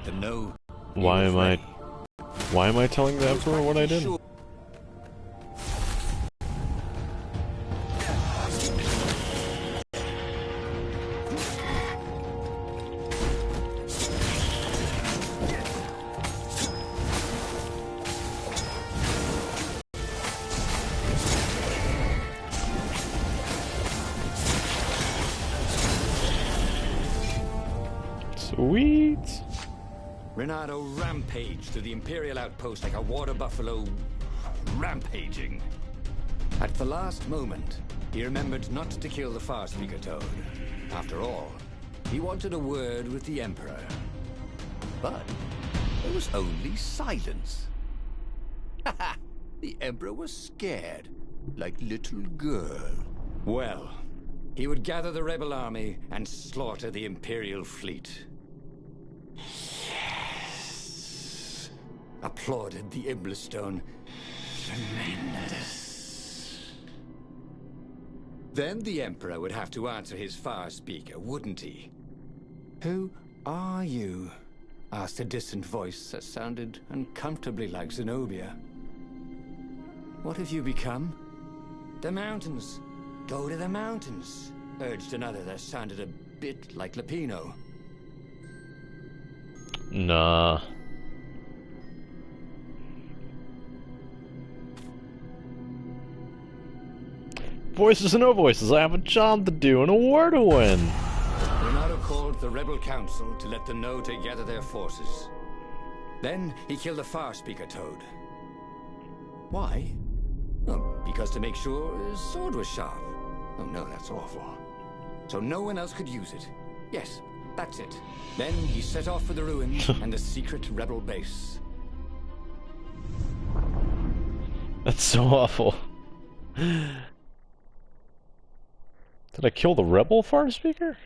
let them know. Why am I telling the Emperor what I did? Sweet. Renato rampaged to the Imperial outpost like a water buffalo rampaging. At the last moment, he remembered not to kill the Far Speaker Toad. After all, he wanted a word with the Emperor. But there was only silence. Haha! The Emperor was scared, like little girl. Well, he would gather the rebel army and slaughter the Imperial fleet. Yes! Applauded the Iblestone. Tremendous. Then the Emperor would have to answer his Far Speaker, wouldn't he? Who are you? Asked a distant voice that sounded uncomfortably like Zenobia. What have you become? The mountains. Go to the mountains, urged another that sounded a bit like Lapino. Nah. Voices and no voices, I have a job to do and a war to win. Renato called the rebel council to let them know to gather their forces. Then he killed the Far Speaker Toad. Why? Oh, because to make sure his sword was sharp. Oh no, that's awful. So no one else could use it. Yes, that's it. Then he set off for the ruins and the secret rebel base. That's so awful. Did I kill the rebel Far Speaker?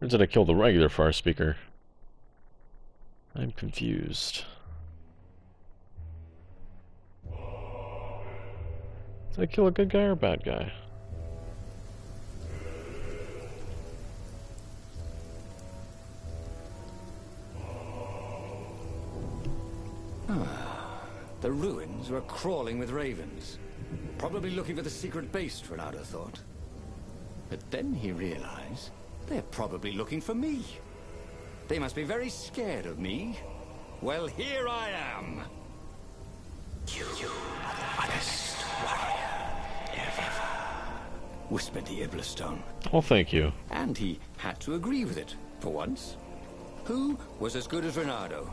Or did I kill the regular Far Speaker? I'm confused. Did I kill a good guy or a bad guy? The ruins were crawling with ravens. Probably looking for the secret base, Renato thought. But then he realized they're probably looking for me. They must be very scared of me. Well, here I am. You are the honest warrior ever, whispered the Iblestone. Oh, thank you. And he had to agree with it, for once. Who was as good as Renato?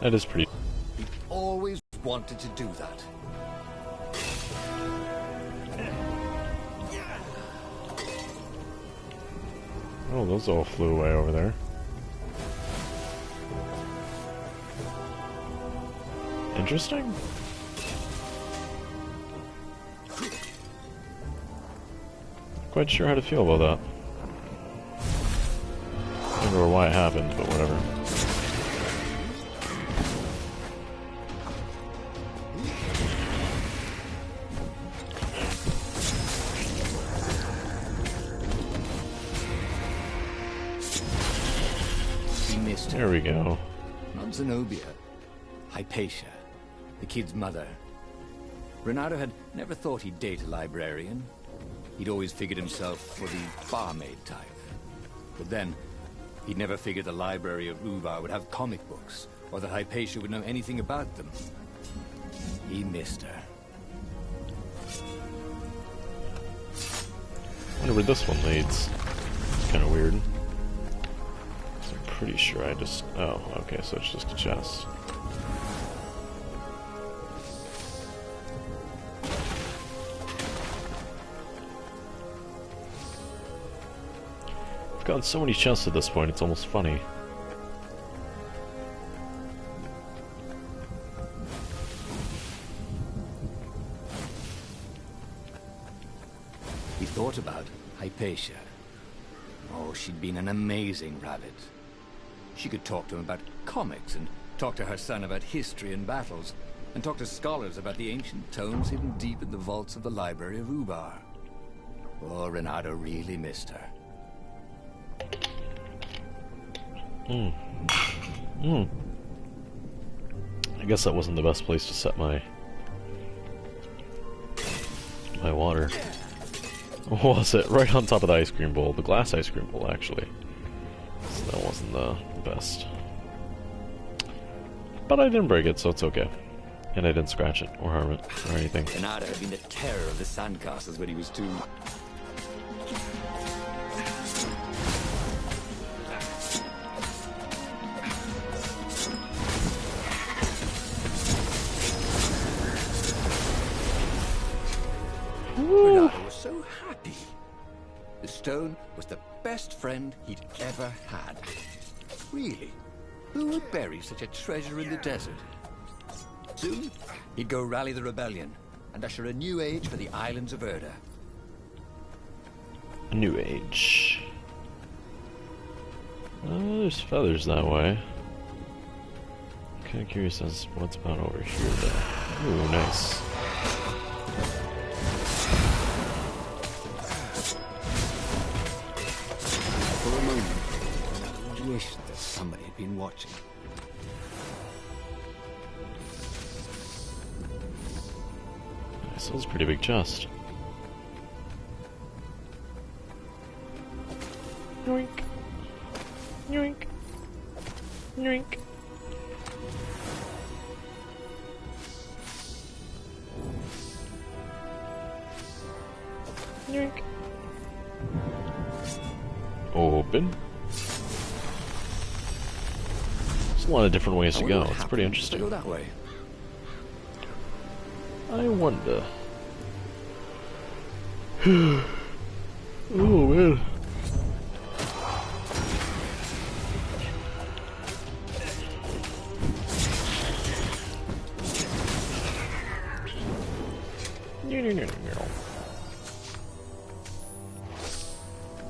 That is pretty... He always wanted to do that. Oh, those all flew away over there. Interesting. Quite sure how to feel about that. I don't know why it happened, but whatever. There we go. Not Zenobia. Hypatia, the kid's mother. Renato had never thought he'd date a librarian. He'd always figured himself for the barmaid type. But then, he'd never figured the library of Uvar would have comic books, or that Hypatia would know anything about them. He missed her. I wonder where this one leads. It's kind of weird. Pretty sure I just... Oh, okay, so it's just a chest. I've gotten so many chests at this point, it's almost funny. He thought about Hypatia. Oh, she'd been an amazing rabbit. She could talk to him about comics and talk to her son about history and battles. and talk to scholars about the ancient tomes hidden deep in the vaults of the Library of Ubar. Oh, Renato really missed her. I guess that wasn't the best place to set my water. What was it? Right on top of the ice cream bowl. The glass ice cream bowl, actually. So that wasn't the best. But I didn't break it, so it's okay. And I didn't scratch it, or harm it, or anything. Renato had been the terror of the sandcastles when he was 2. Renato was so happy. The stone was the best friend he'd ever had. Really, who would bury such a treasure in the desert? Soon, he'd go rally the rebellion and usher a new age for the islands of Erda. A new age. There's feathers that way. Kinda curious as what's about over here though. Ooh, nice. For a moment, I wished that somebody had been watching. Nice, that was a pretty big chest. Yoink. Yoink. Yoink. Yoink. Open. There's a lot of different ways to go. It's pretty interesting. Go that way. I wonder. Oh man.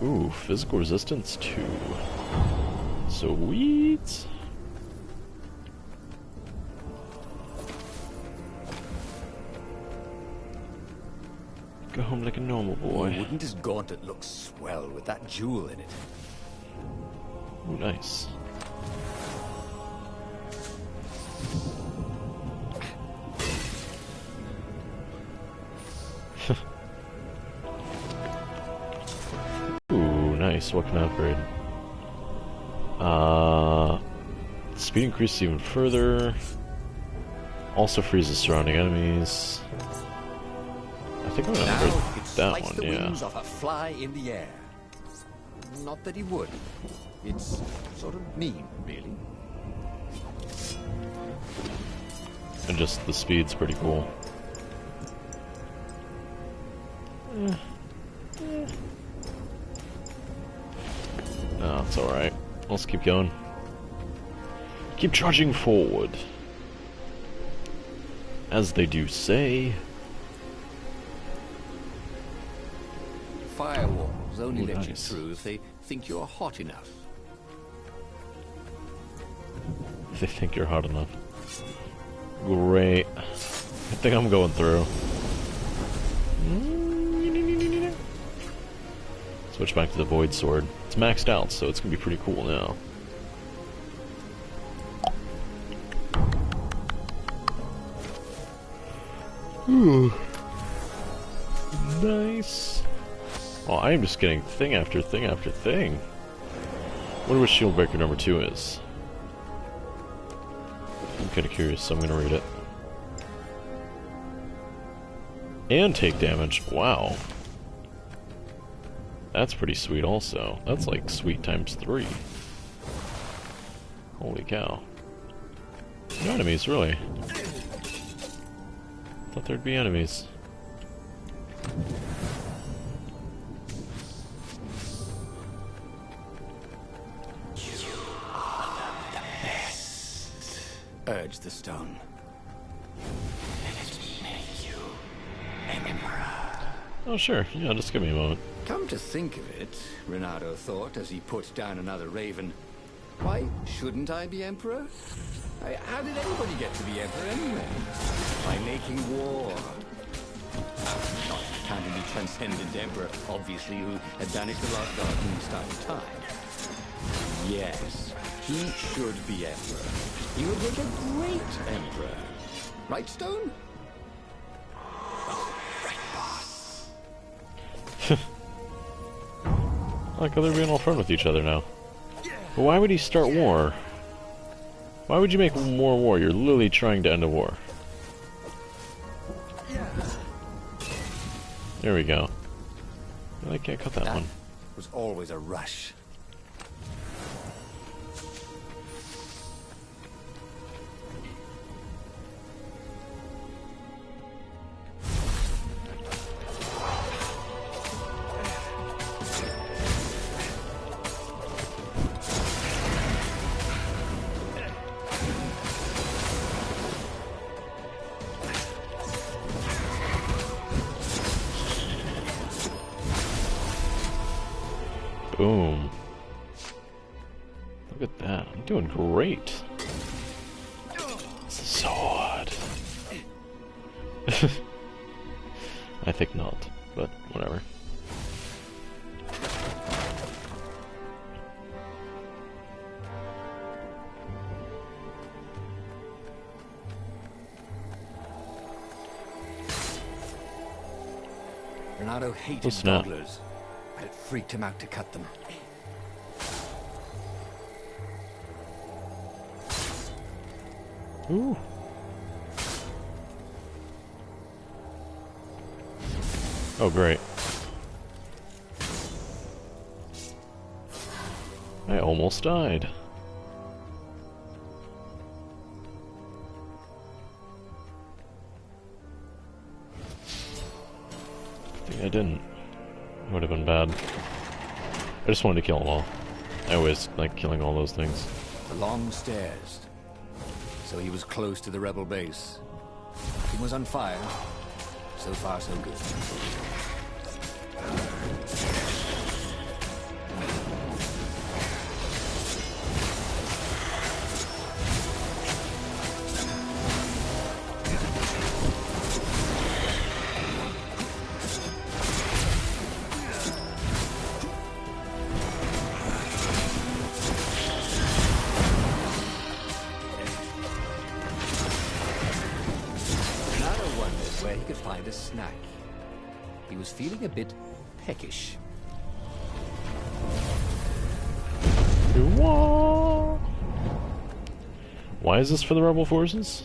Ooh, physical resistance 2. Sweet. Go home like a normal boy. Wouldn't his gauntlet look swell with that jewel in it? Ooh, nice. Ooh, nice. What can I upgrade? Speed increases even further. Also freezes surrounding enemies. I think I'm gonna upgrade that one, the yeah. wings off a fly in the air. Not that he would. It's sort of mean, really. And just the speed's pretty cool. No, it's alright. Let's keep going. Keep charging forward. As they do say. Firewalls only Ooh, let nice. you through if they think you're hot enough. If they think you're hot enough. Great. I think I'm going through. Switch back to the Void Sword. It's maxed out, so it's gonna be pretty cool now. Ooh. Nice. Oh, I am just getting thing after thing after thing. Wonder what Shield Breaker number 2 is. I'm kinda curious, so I'm gonna read it. And take damage. Wow. That's pretty sweet also. That's like sweet times 3. Holy cow. No enemies, really. Thought there'd be enemies. Urged the stone. Let me make you an emperor. Oh sure, yeah, just give me a moment. Come to think of it, Renato thought as he put down another raven, Why shouldn't I be emperor? How did anybody get to be emperor anyway? By making war. Not counting the transcendent emperor, obviously, who had banished the lost god from the start of time. Yes, he should be emperor. He would make a great emperor. Right, Stone? Right, boss. Like, they're being all friends with each other now. But why would he start war? Why would you make more war? You're literally trying to end a war. There we go. I can't cut that one. Was always a rush. Boom. Look at that. I'm doing great. Sword. I think not, but whatever. Renato hated gobblers, but it freaked him out to cut them. Ooh. Oh, great. I almost died. I think I didn't. It would have been bad. I just wanted to kill them all. I always like killing all those things. The long stairs. So he was close to the rebel base. He was on fire. So far, so good. Where he could find a snack. He was feeling a bit peckish. Why is this for the rebel forces?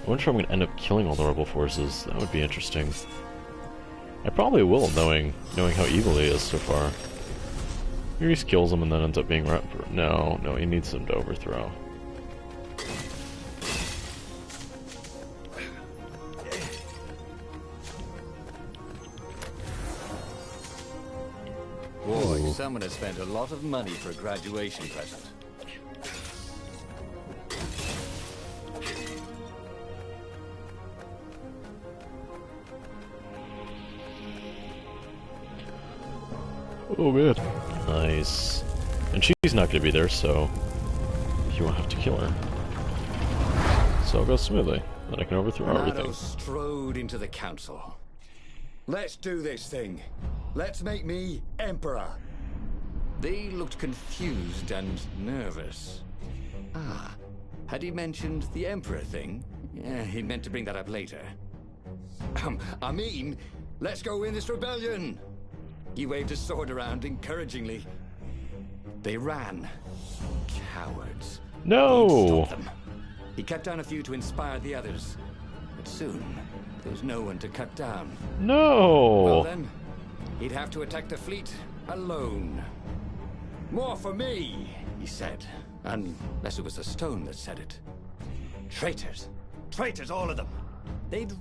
I wonder if I'm going to end up killing all the rebel forces. That would be interesting. I probably will, knowing how evil he is so far. He just kills them and then ends up being no, he needs them to overthrow. Boy, someone has spent a lot of money for a graduation present. Oh man. Nice. And she's not going to be there, so you won't have to kill her. So it'll go smoothly. Then I can overthrow everything. Strode into the council. Let's do this thing. Let's make me emperor. They looked confused and nervous. Ah, had he mentioned the emperor thing? Yeah, he meant to bring that up later. I mean, let's go win this rebellion. He waved his sword around encouragingly. They ran. Cowards. No! He'd stop them. He cut down a few to inspire the others. But soon, there was no one to cut down. No! Well then, he'd have to attack the fleet alone. More for me, he said. Unless it was the stone that said it. Traitors. Traitors, all of them. They'd